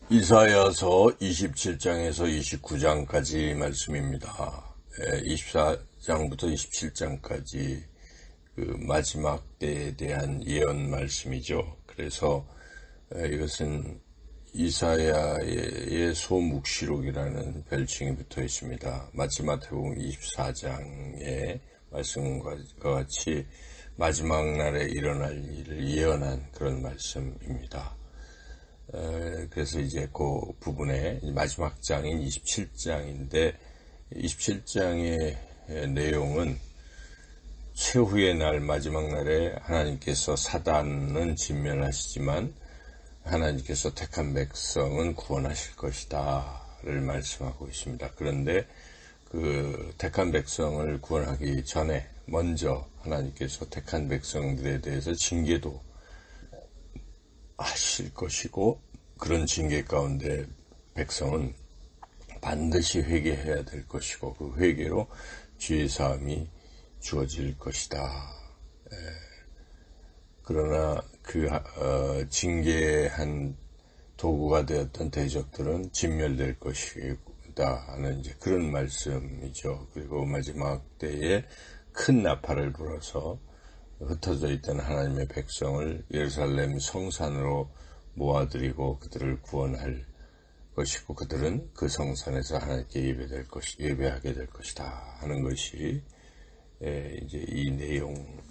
이사야서 27장에서 29장까지 말씀입니다. 24장부터 27장까지 그 마지막 때에 대한 예언 말씀이죠. 그래서 이것은 이사야의 소묵시록이라는 별칭이 붙어 있습니다. 마치 마태복음 24장의 말씀과 같이 마지막 날에 일어날 일을 예언한 그런 말씀입니다. 그래서 이제 그 부분에 마지막 장인 27장인데 27장의 내용은 최후의 날 마지막 날에 하나님께서 사단은 진멸하시지만 하나님께서 택한 백성은 구원하실 것이다를 말씀하고 있습니다. 그런데 그 택한 백성을 구원하기 전에 먼저 하나님께서 택한 백성들에 대해서 징계도 하실 것이고, 그런 징계 가운데 백성은 반드시 회개해야 될 것이고, 그 회개로 죄사함이 주어질 것이다. 그러나 그 징계한 도구가 되었던 대적들은 진멸될 것이다 하는 이제 그런 말씀이죠. 그리고 마지막 때에 큰 나팔을 불어서 흩어져 있던 하나님의 백성을 예루살렘 성산으로 모아들이고 그들을 구원할 것이고, 그들은 그 성산에서 하나님께 예배하게 될 것이다 하는 것이 이제 이 내용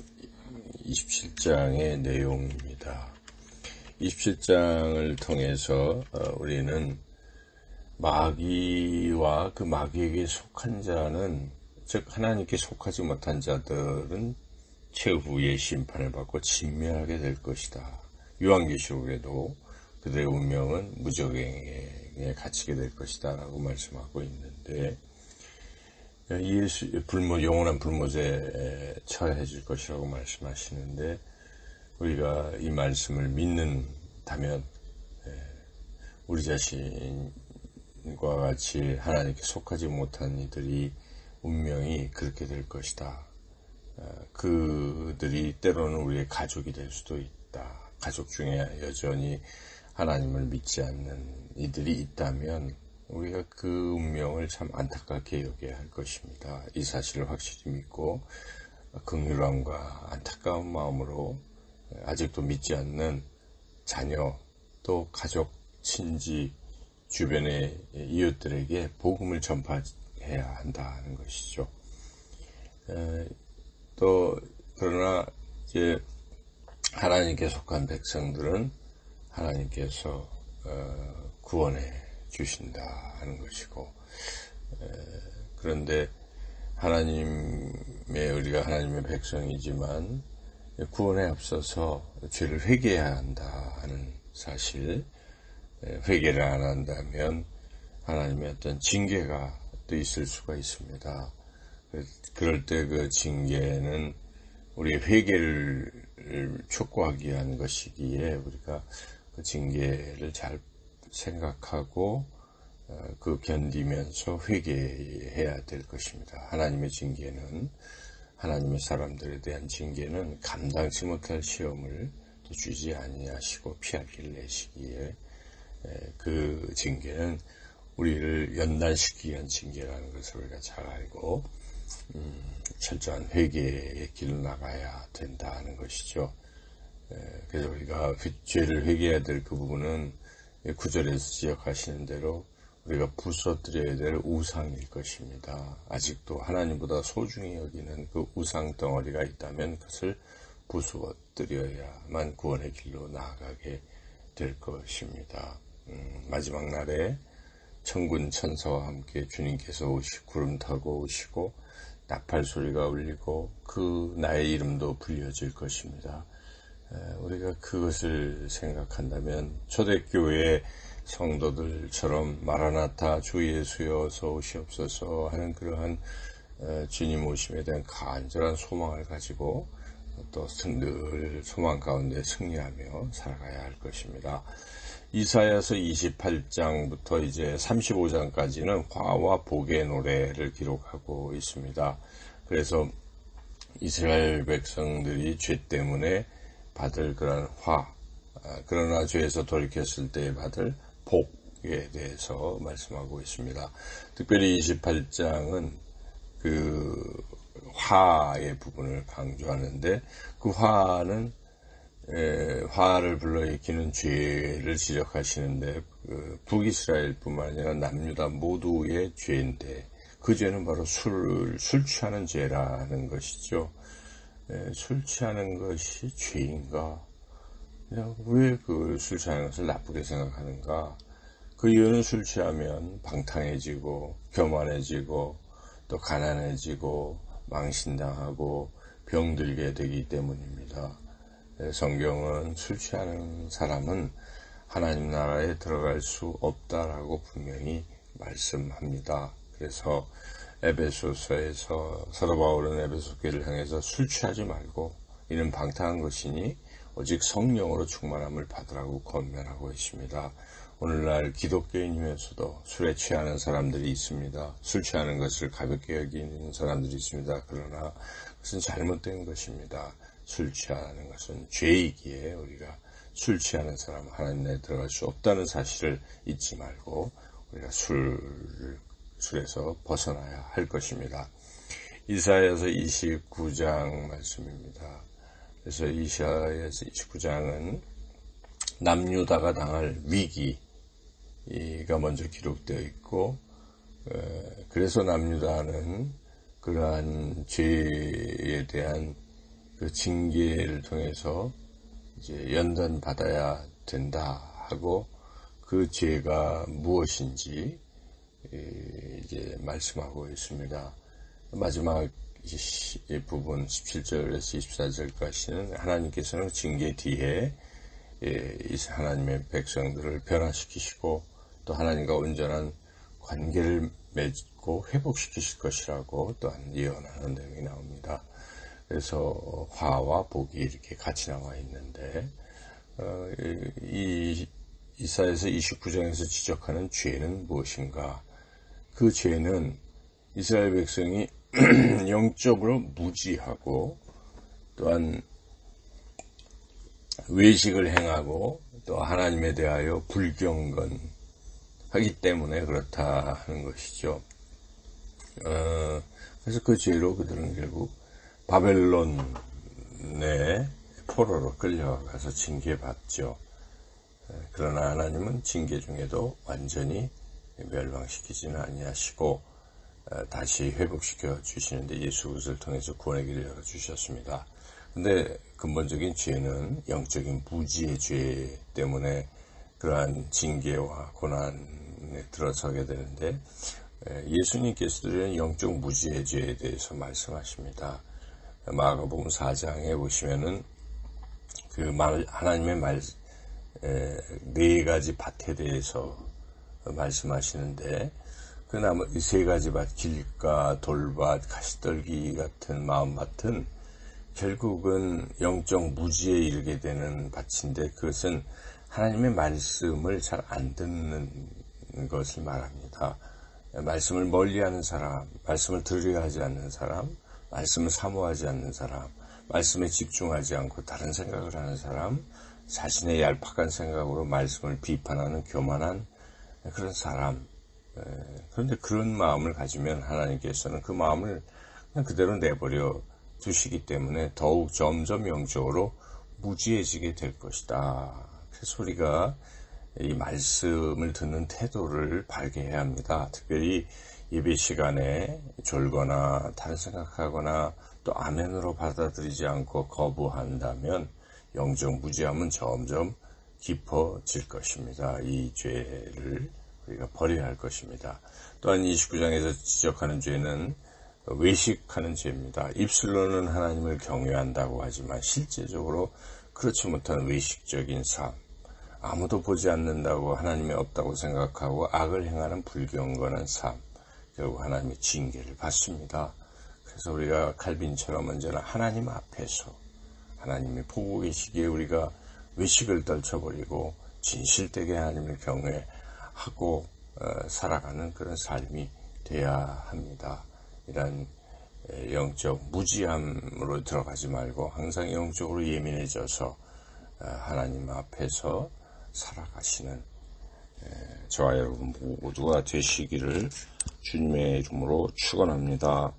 27장의 내용입니다. 27장을 통해서 우리는 마귀와 그 마귀에게 속한 자는, 즉 하나님께 속하지 못한 자들은 최후의 심판을 받고 진멸하게 될 것이다. 요한계시록에도 그들의 운명은 무저갱에 갇히게 될 것이다 라고 말씀하고 있는데, 영원한 불못에 처해질 것이라고 말씀하시는데, 우리가 이 말씀을 믿는다면 우리 자신과 같이 하나님께 속하지 못한 이들이 운명이 그렇게 될 것이다. 그들이 때로는 우리의 가족이 될 수도 있다. 가족 중에 여전히 하나님을 믿지 않는 이들이 있다면 우리가 그 운명을 참 안타깝게 여겨야 할 것입니다. 이 사실을 확실히 믿고 긍휼함과 안타까운 마음으로 아직도 믿지 않는 자녀, 또 가족, 친지, 주변의 이웃들에게 복음을 전파해야 한다는 것이죠. 또 그러나 이제 하나님께 속한 백성들은 하나님께서 구원해 주신다 하는 것이고, 그런데 우리가 하나님의 백성이지만 구원에 앞서서 죄를 회개해야 한다 하는 사실, 회개를 안 한다면 하나님의 어떤 징계가 또 있을 수가 있습니다. 그럴 때 그 징계는 우리의 회개를 촉구하기 위한 것이기에 우리가 그 징계를 잘 생각하고 그 견디면서 회개해야 될 것입니다. 하나님의 징계는, 하나님의 사람들에 대한 징계는 감당치 못할 시험을 또 주지 아니하시고 피하기를 내시기에 그 징계는 우리를 연단시키기 위한 징계라는 것을 우리가 잘 알고 철저한 회개의 길을 나가야 된다는 것이죠. 그래서 우리가 죄를 회개해야 될 그 부분은 9절에서 지적하시는 대로 우리가 부서뜨려야 될 우상일 것입니다. 아직도 하나님보다 소중히 여기는 그 우상 덩어리가 있다면 그것을 부서뜨려야만 구원의 길로 나아가게 될 것입니다. 마지막 날에 천군 천사와 함께 주님께서 구름 타고 오시고 나팔 소리가 울리고 그 나의 이름도 불려질 것입니다. 우리가 그것을 생각한다면 초대교회 성도들처럼 마라나타 주 예수여 어서 오시옵소서 하는 그러한 주님 오심에 대한 간절한 소망을 가지고 또 늘 소망 가운데 승리하며 살아가야 할 것입니다. 이사야서 28장부터 이제 35장까지는 화와 복의 노래를 기록하고 있습니다. 그래서 이스라엘 백성들이 죄 때문에 받을 그런 화, 그러나 죄에서 돌이켰을 때 받을 복, 대해서 말씀하고 있습니다. 특별히 28장은 그 화의 부분을 강조하는데, 그 화는 화를 불러일으키는 죄를 지적하시는데, 그 북이스라엘뿐만 아니라 남유다 모두의 죄인데, 그 죄는 바로 술 취하는 죄라는 것이죠. 술 취하는 것이 죄인가? 왜 그 술 취하는 것을 나쁘게 생각하는가? 그 이유는 술 취하면 방탕해지고 교만해지고 또 가난해지고 망신당하고 병들게 되기 때문입니다. 성경은 술 취하는 사람은 하나님 나라에 들어갈 수 없다라고 분명히 말씀합니다. 그래서 에베소서에서 사도 바울은 에베소 교회를 향해서 술 취하지 말고 이는 방탕한 것이니 오직 성령으로 충만함을 받으라고 권면하고 있습니다. 오늘날 기독교인이면서도 술에 취하는 사람들이 있습니다. 술 취하는 것을 가볍게 여기는 사람들이 있습니다. 그러나 그것은 잘못된 것입니다. 술 취하는 것은 죄이기에 우리가 술 취하는 사람 하나님에 들어갈 수 없다는 사실을 잊지 말고 우리가 술에서 벗어나야 할 것입니다. 이사야서 29장 말씀입니다. 그래서 이사야서 29장은 남유다가 당할 위기가 먼저 기록되어 있고, 그래서 남유다는 그러한 죄에 대한 그 징계를 통해서 이제 연단받아야 된다 하고, 그 죄가 무엇인지 이제 말씀하고 있습니다. 마지막 부분 17절에서 24절까지는 하나님께서는 징계 뒤에 하나님의 백성들을 변화시키시고 또 하나님과 온전한 관계를 맺고 회복시키실 것이라고 또한 예언하는 내용이 나옵니다. 그래서 화와 복이 이렇게 같이 나와 있는데, 이 이사야서 29장에서 지적하는 죄는 무엇인가? 그 죄는 이스라엘 백성이 영적으로 무지하고 또한 외식을 행하고 또 하나님에 대하여 불경건하기 때문에 그렇다 하는 것이죠. 그래서 그 죄로 그들은 결국 바벨론의 포로로 끌려가서 징계받죠. 그러나 하나님은 징계 중에도 완전히 멸망시키지는 아니하시고 다시 회복시켜 주시는데 예수 그리스도를 통해서 구원의 길을 열어주셨습니다. 근데 근본적인 죄는 영적인 무지의 죄 때문에 그러한 징계와 고난에 들어서게 되는데, 예수님께서도 영적 무지의 죄에 대해서 말씀하십니다. 마가복음 4장에 보시면은 하나님의 네 가지 밭에 대해서 말씀하시는데, 그 나머지 세 가지 밭, 길가, 돌밭, 가시떨기 같은 마음밭은 결국은 영적 무지에 이르게 되는 밭인데, 그것은 하나님의 말씀을 잘 안 듣는 것을 말합니다. 말씀을 멀리하는 사람, 말씀을 들으려 하지 않는 사람, 말씀을 사모하지 않는 사람, 말씀에 집중하지 않고 다른 생각을 하는 사람, 자신의 얄팍한 생각으로 말씀을 비판하는 교만한 그런 사람. 그런데 그런 마음을 가지면 하나님께서는 그 마음을 그냥 그대로 내버려 두시기 때문에 더욱 점점 영적으로 무지해지게 될 것이다. 그래서 우리가 이 말씀을 듣는 태도를 바르게 해야 합니다. 특별히 예배 시간에 졸거나 다른 생각하거나 또 아멘으로 받아들이지 않고 거부한다면 영적 무지함은 점점 깊어질 것입니다. 이 죄를 우리가 버려야 할 것입니다. 또한 29장에서 지적하는 죄는 외식하는 죄입니다. 입술로는 하나님을 경외한다고 하지만 실제적으로 그렇지 못한 외식적인 삶, 아무도 보지 않는다고 하나님이 없다고 생각하고 악을 행하는 불경건한 삶, 결국 하나님의 징계를 받습니다. 그래서 우리가 칼빈처럼 언제나 하나님 앞에서 하나님이 보고 계시기에 우리가 외식을 떨쳐버리고 진실되게 하나님을 경외하고 살아가는 그런 삶이 돼야 합니다. 이런 영적 무지함으로 들어가지 말고 항상 영적으로 예민해져서 하나님 앞에서 살아가시는 저와 여러분 모두가 되시기를 주님의 이름으로 축원합니다.